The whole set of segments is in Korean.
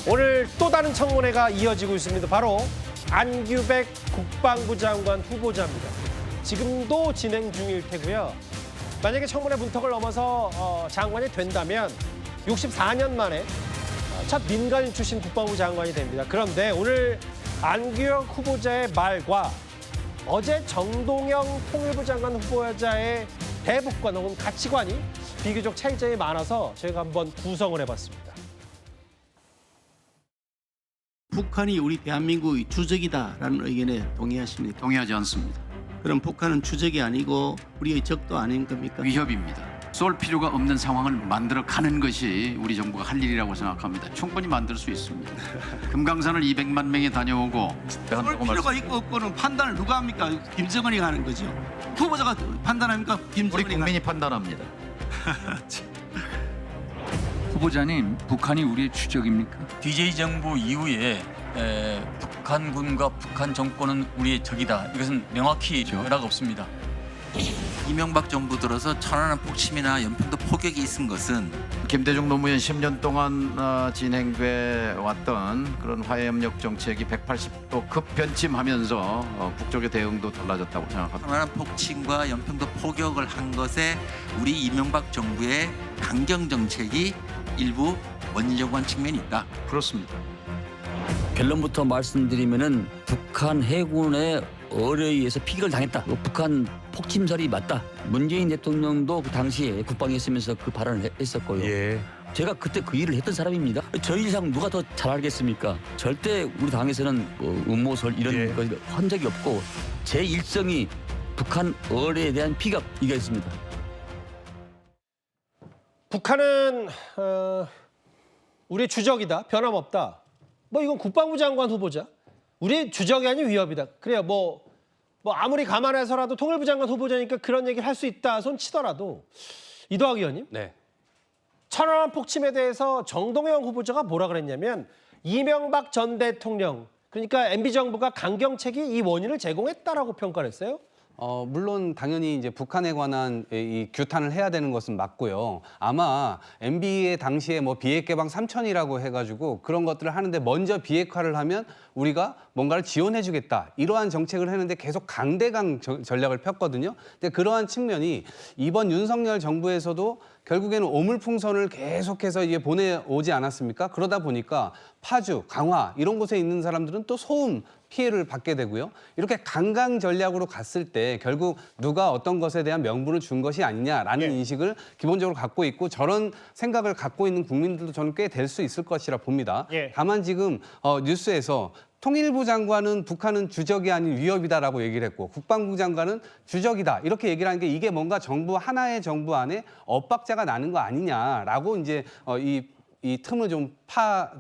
오늘 또 다른 청문회가 이어지고 있습니다. 바로 안규백 국방부 장관 후보자입니다. 지금도 진행 중일 테고요. 만약에 청문회 문턱을 넘어서 장관이 된다면 64년 만에 첫 민간인 출신 국방부 장관이 됩니다. 그런데 오늘 안규백 후보자의 말과 어제 정동영 통일부 장관 후보자의 대북관 혹은 가치관이 비교적 차이점이 많아서 저희가 한번 구성을 해봤습니다. 북한이 우리 대한민국의 주적이다라는 의견에 동의하십니까? 동의하지 않습니다. 그럼 북한은 주적이 아니고 우리의 적도 아닌 겁니까? 위협입니다. 쏠 필요가 없는 상황을 만들어 가는 것이 우리 정부가 할 일이라고 생각합니다. 충분히 만들 수 있습니다. 금강산을 200만 명이 다녀오고 쏠 필요가 있고 없고는 판단을 누가 합니까? 김정은이 하는 거죠. 후보자가 판단합니까? 우리 김정은이 국민이 판단합니다. 후보자님, 북한이 우리의 추적입니까? DJ 정부 이후에 북한군과 북한 정권은 우리의 적이다. 이것은 명확히 변화가 없습니다. 이명박 정부 들어서 천안함 폭침이나 연평도 포격이 있은 것은 김대중 노무현 10년 동안 진행돼 왔던 그런 화해협력 정책이 180도 급변침하면서 북쪽의 대응도 달라졌다고 생각합니다. 천안함 폭침과 연평도 포격을 한 것에 우리 이명박 정부의 강경 정책이 일부 원인적으로 한 측면이 있다. 그렇습니다. 결론부터 말씀드리면은 북한 해군의 어뢰에 의해서 피격을 당했다. 북한 폭침설이 맞다. 문재인 대통령도 그 당시에 국방에 있으면서 그 발언을 했었고요. 제가 그때 그 일을 했던 사람입니다. 저 이상 누가 더 잘 알겠습니까? 절대 우리 당에서는 음모설 이런 거 한 적이 없고 제 일성이 북한 어뢰에 대한 피격 이거였습니다. 북한은 우리의 주적이다. 변함없다. 뭐 이건 국방부 장관 후보자. 우리의 주적이 아닌 위협이다. 그래요. 뭐 아무리 감안해서라도 통일부 장관 후보자니까 그런 얘기를 할 수 있다 손 치더라도 이도학 의원님. 네. 천안함 폭침에 대해서 정동영 후보자가 뭐라 그랬냐면 이명박 전 대통령 그러니까 MB 정부가 강경책이 이 원인을 제공했다라고 평가를 했어요. 물론 당연히 이제 북한에 관한 이 규탄을 해야 되는 것은 맞고요. 아마 MB의 당시에 뭐 비핵 개방 3천이라고 해가지고 그런 것들을 하는데 먼저 비핵화를 하면 우리가 뭔가를 지원해주겠다 이러한 정책을 했는데 계속 강대강 전략을 폈거든요. 근데 그러한 측면이 이번 윤석열 정부에서도 결국에는 오물풍선을 계속해서 이제 보내오지 않았습니까? 그러다 보니까 파주, 강화 이런 곳에 있는 사람들은 또 소음 피해를 받게 되고요. 이렇게 강강 전략으로 갔을 때 결국 누가 어떤 것에 대한 명분을 준 것이 아니냐라는 인식을 기본적으로 갖고 있고 저런 생각을 갖고 있는 국민들도 저는 꽤 될 수 있을 것이라 봅니다. 다만 지금 뉴스에서 통일부 장관은 북한은 주적이 아닌 위협이다라고 얘기를 했고 국방부 장관은 주적이다 이렇게 얘기를 하는 게 이게 뭔가 정부 하나의 정부 안에 엇박자가 나는 거 아니냐라고 이제 이 틈을 좀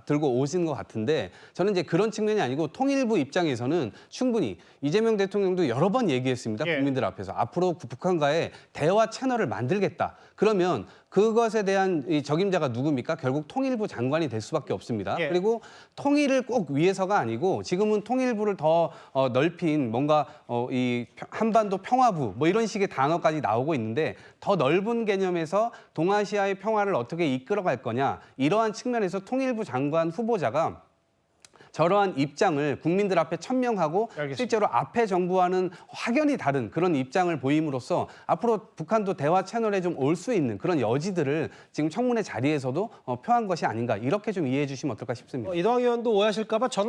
들고 오신 것 같은데 저는 이제 그런 측면이 아니고 통일부 입장에서는 충분히 이재명 대통령도 여러 번 얘기했습니다. 국민들 앞에서 앞으로 북한과의 대화 채널을 만들겠다. 그러면 그것에 대한 이 적임자가 누굽니까? 결국 통일부 장관이 될 수밖에 없습니다. 그리고 통일을 꼭 위해서가 아니고 지금은 통일부를 더 넓힌 뭔가 이 한반도 평화부 뭐 이런 식의 단어까지 나오고 있는데 더 넓은 개념에서 동아시아의 평화를 어떻게 이끌어갈 거냐 이러한 측면에서 통일부 장관 후보자가 저러한 입장을 국민들 앞에 천명하고 실제로 앞에 정부와는 확연히 다른 그런 입장을 보임으로써 앞으로 북한도 대화 채널에 좀 올 수 있는 그런 여지들을 지금 청문회 자리에서도 표한 것이 아닌가 이렇게 좀 이해해 주시면 어떨까 싶습니다. 이도학 의원도 오해하실까 봐 저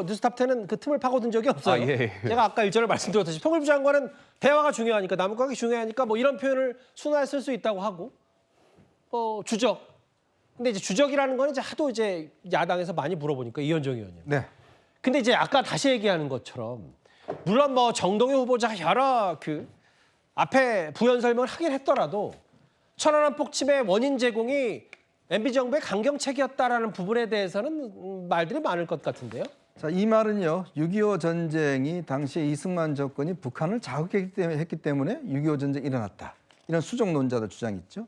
뉴스탑10은 그 틈을 파고든 적이 없어요. 제가 아까 일전에 말씀드렸듯이 통일부 장관은 대화가 중요하니까 남북관계 중요하니까 뭐 이런 표현을 순화해 쓸 수 있다고 하고 주적. 근데 이제 주적이라는 거는 이제 하도 이제 야당에서 많이 물어보니까 이현정 의원님. 네. 근데 이제 아까 다시 얘기하는 것처럼 물론 뭐 정동영 후보자가 여러 그 앞에 부연 설명을 하긴 했더라도 천안함 폭침의 원인 제공이 MB 정부의 강경책이었다라는 부분에 대해서는 말들이 많을 것 같은데요. 자, 이 말은요. 6.25 전쟁이 당시에 이승만 정권이 북한을 자극했기 때문에 6.25 전쟁이 일어났다. 이런 수정론자들 주장이 있죠.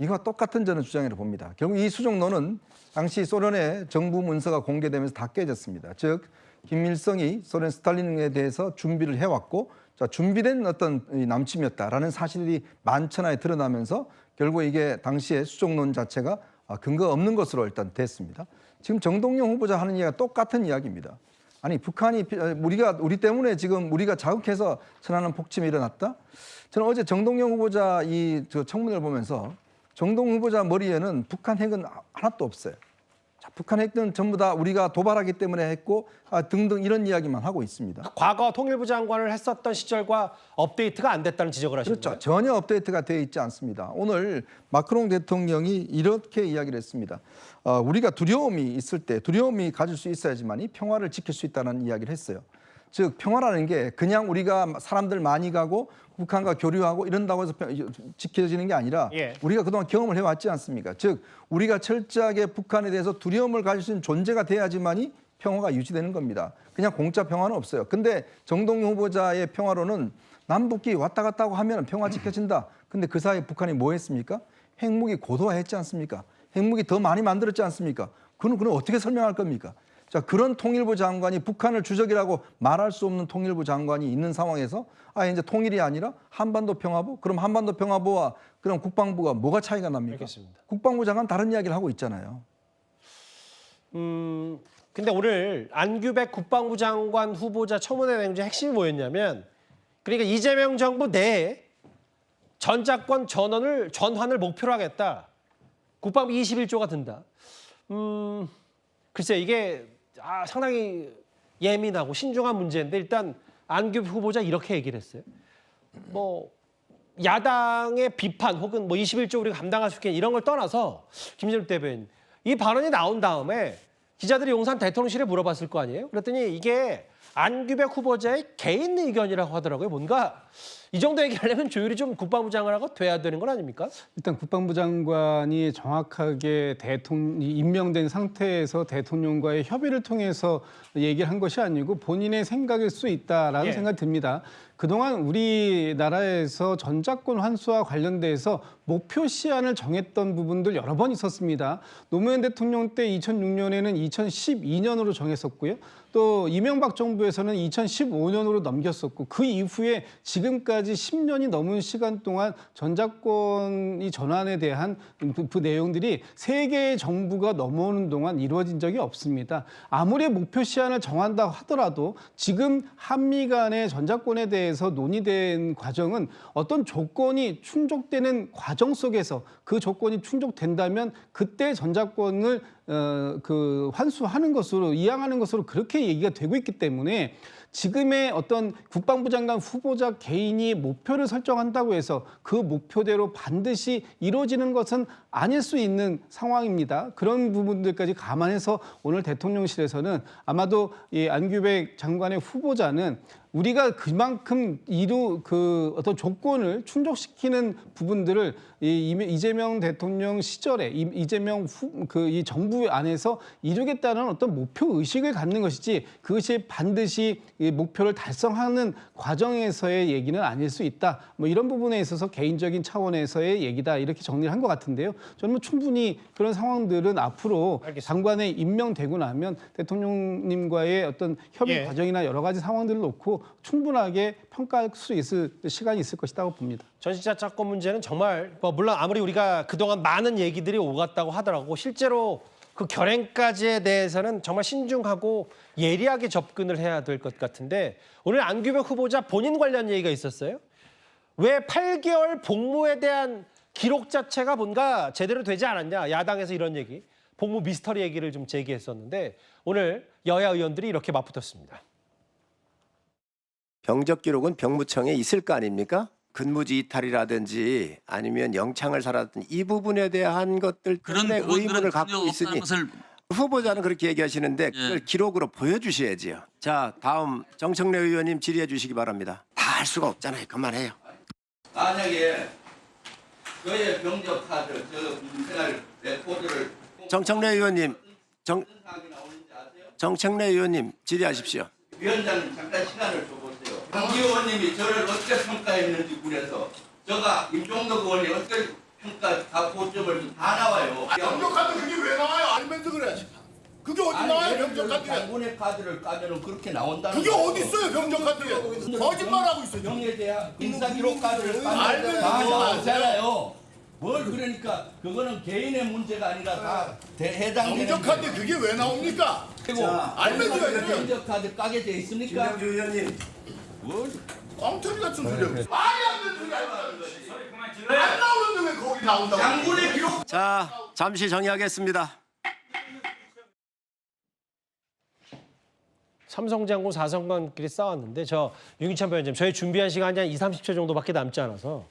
이거와 똑같은 저는 주장이라고 봅니다. 결국 이 수정론은 당시 소련의 정부 문서가 공개되면서 다 깨졌습니다. 즉 김일성이 소련 스탈린에 대해서 준비를 해왔고 준비된 어떤 남침이었다라는 사실이 만천하에 드러나면서 결국 이게 당시의 수정론 자체가 근거 없는 것으로 일단 됐습니다. 지금 정동영 후보자 하는 이야기가 똑같은 이야기입니다. 아니 북한이 우리 때문에 지금 우리가 자극해서 천안함 폭침이 일어났다. 저는 어제 정동영 후보자 저 청문회를 보면서 정동영 후보자 머리에는 북한 핵은 하나도 없어요. 자, 북한 핵은 전부 다 우리가 도발하기 때문에 했고 등등 이런 이야기만 하고 있습니다. 과거 통일부 장관을 했었던 시절과 업데이트가 안 됐다는 지적을 하시는 그렇죠. 거예요? 전혀 업데이트가 되어 있지 않습니다. 오늘 마크롱 대통령이 이렇게 이야기를 했습니다. 우리가 두려움이 있을 때 두려움이 가질 수 있어야지만이 평화를 지킬 수 있다는 이야기를 했어요. 즉 평화라는 게 그냥 우리가 사람들 많이 가고 북한과 교류하고 이런다고 해서 지켜지는 게 아니라 예. 우리가 그동안 경험을 해왔지 않습니까? 즉 우리가 철저하게 북한에 대해서 두려움을 가질 수 있는 존재가 돼야지만이 평화가 유지되는 겁니다. 그냥 공짜 평화는 없어요. 근데 정동영 후보자의 평화로는 남북이 왔다 갔다 하면 평화 지켜진다. 근데 그 사이에 북한이 뭐 했습니까? 핵무기 고도화했지 않습니까? 핵무기 더 많이 만들었지 않습니까? 그건 어떻게 설명할 겁니까? 자, 그런 통일부 장관이 북한을 주적이라고 말할 수 없는 통일부 장관이 있는 상황에서 이제 통일이 아니라 한반도 평화부? 그럼 한반도 평화부와 그럼 국방부가 뭐가 차이가 납니까? 알겠습니다. 국방부 장관 다른 이야기를 하고 있잖아요. 근데 오늘 안규백 국방부 장관 후보자 청문회 내용 중 핵심이 뭐였냐면 그러니까 이재명 정부 내에 전작권 전환을 목표로 하겠다. 국방비 21조가 든다. 글쎄 이게 상당히 예민하고 신중한 문제인데 일단 안규백 후보자 이렇게 얘기를 했어요. 뭐 야당의 비판 혹은 뭐 21조 우리가 감당할 수 있게 이런 걸 떠나서 김진욱 대변인 이 발언이 나온 다음에 기자들이 용산 대통령실에 물어봤을 거 아니에요? 그랬더니 이게 안규백 후보자의 개인 의견이라고 하더라고요. 뭔가 이 정도 얘기하려면 조율이 좀 국방부 장관하고 돼야 되는 건 아닙니까? 일단 국방부 장관이 정확하게 임명된 상태에서 대통령과의 협의를 통해서 얘기를 한 것이 아니고 본인의 생각일 수 있다라는 예. 생각이 듭니다. 그동안 우리나라에서 전작권 환수와 관련돼서 목표 시한을 정했던 부분들 여러 번 있었습니다. 노무현 대통령 때 2006년에는 2012년으로 정했었고요. 또 이명박 정부에서는 2015년으로 넘겼었고 그 이후에 지금까지 10년이 넘은 시간 동안 전작권이 전환에 대한 그 내용들이 세 개의 정부가 넘어오는 동안 이루어진 적이 없습니다. 아무리 목표 시한을 정한다 하더라도 지금 한미 간의 전작권에 대해서 논의된 과정은 어떤 조건이 충족되는 과정 속에서 그 조건이 충족된다면 그때 전작권을 환수하는 것으로 이양하는 것으로 그렇게 얘기가 되고 있기 때문에 지금의 어떤 국방부 장관 후보자 개인이 목표를 설정한다고 해서 그 목표대로 반드시 이루어지는 것은 아닐 수 있는 상황입니다. 그런 부분들까지 감안해서 오늘 대통령실에서는 아마도 이 안규백 장관의 후보자는 우리가 그만큼 어떤 조건을 충족시키는 부분들을 이재명 대통령 시절에 이재명 이 정부 안에서 이루겠다는 어떤 목표 의식을 갖는 것이지 그것이 반드시 이 목표를 달성하는 과정에서의 얘기는 아닐 수 있다. 뭐 이런 부분에 있어서 개인적인 차원에서의 얘기다 이렇게 정리를 한 것 같은데요. 저는 뭐 충분히 그런 상황들은 앞으로 알겠습니다. 장관에 임명되고 나면 대통령님과의 어떤 협의 예. 과정이나 여러 가지 상황들을 놓고 충분하게 평가할 수 있을 시간이 있을 것이라고 봅니다. 전시자차권 문제는 정말 물론 아무리 우리가 그동안 많은 얘기들이 오갔다고 하더라고 실제로 그 결행까지에 대해서는 정말 신중하고 예리하게 접근을 해야 될 것 같은데 오늘 안규백 후보자 본인 관련 얘기가 있었어요. 왜 8개월 복무에 대한 기록 자체가 뭔가 제대로 되지 않았냐. 야당에서 이런 얘기, 복무 미스터리 얘기를 좀 제기했었는데 오늘 여야 의원들이 이렇게 맞붙었습니다. 병적 기록은 병무청에 있을 거 아닙니까? 근무지 이탈이라든지 아니면 영창을 살았던 이 부분에 대한 것들 그런 때문에 부분들은 의문을 전혀 갖고 있으니 없다는 것을 후보자는 그렇게 얘기하시는데 그걸 기록으로 보여주셔야지요. 자, 다음 정청래 의원님 질의해 주시기 바랍니다. 다 할 수가 없잖아요. 그만해요. 만약에 저의 병적 카드, 생활 레코드를 정청래 의원님, 정청래 의원님 질의하십시오. 위원장님 잠깐 시간을 줘보세요. 강 의원님이 저를 어떻게 평가했는지 군에서 제가 임종덕 의원이 어떻게 평가 다 고점을 다 나와요. 병적 카드 그게 왜 나와요? 알면서 그래. 그게 어디 나와요? 병적 카드에. 장군의 카드를 까면은 그렇게 나온다는 그게 어디 있어요? 병적 카드에. 거짓말하고 있어요. 병에 대한 인사 기록 카드를 알면서 다 그러지 마세요. 나오잖아요. 뭘 그러니까 그거는 개인의 문제가 아니라 다 해당되는 경적카드 그게 왜 나옵니까? 그리고 알면서가 있어요. 경적카드 까게 돼 있습니까? 김병주 의원님. 엉터리 같은 소리. 말이 안 되는 소리 하는 거지. 안 나오는데 왜 거기 나온다고? 장군의 기록. 자, 잠시 정의하겠습니다. 삼성 장군 4선관끼리 싸웠는데 저 윤기찬 위원장님 저희 준비한 시간이 한 20-30초 정도밖에 남지 않아서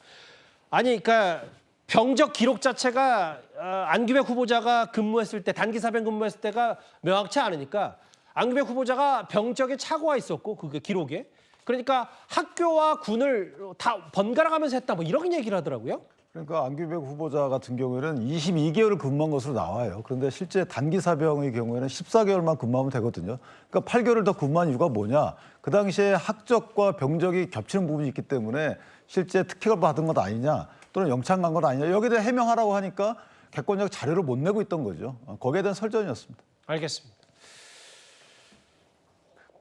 아니 그러니까 병적 기록 자체가 안규백 후보자가 근무했을 때 단기 사병 근무했을 때가 명확치 않으니까 안규백 후보자가 병적에 착오가 있었고 그게 기록에 그러니까 학교와 군을 다 번갈아 가면서 했다 뭐 이런 얘기를 하더라고요. 그러니까 안규백 후보자 같은 경우에는 22개월을 근무한 것으로 나와요. 그런데 실제 단기 사병의 경우에는 14개월만 근무하면 되거든요. 그러니까 8개월을 더 근무한 이유가 뭐냐? 그 당시에 학적과 병적이 겹치는 부분이 있기 때문에 실제 특혜를 받은 것 아니냐 또는 영창 간 것 아니냐 여기에 대해 해명하라고 하니까 객관적 자료를 못 내고 있던 거죠. 거기에 대한 설전이었습니다. 알겠습니다.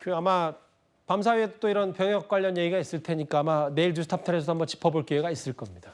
그 아마 밤사이에 또 이런 병역 관련 얘기가 있을 테니까 아마 내일 뉴스탑10에서도 한번 짚어볼 기회가 있을 겁니다.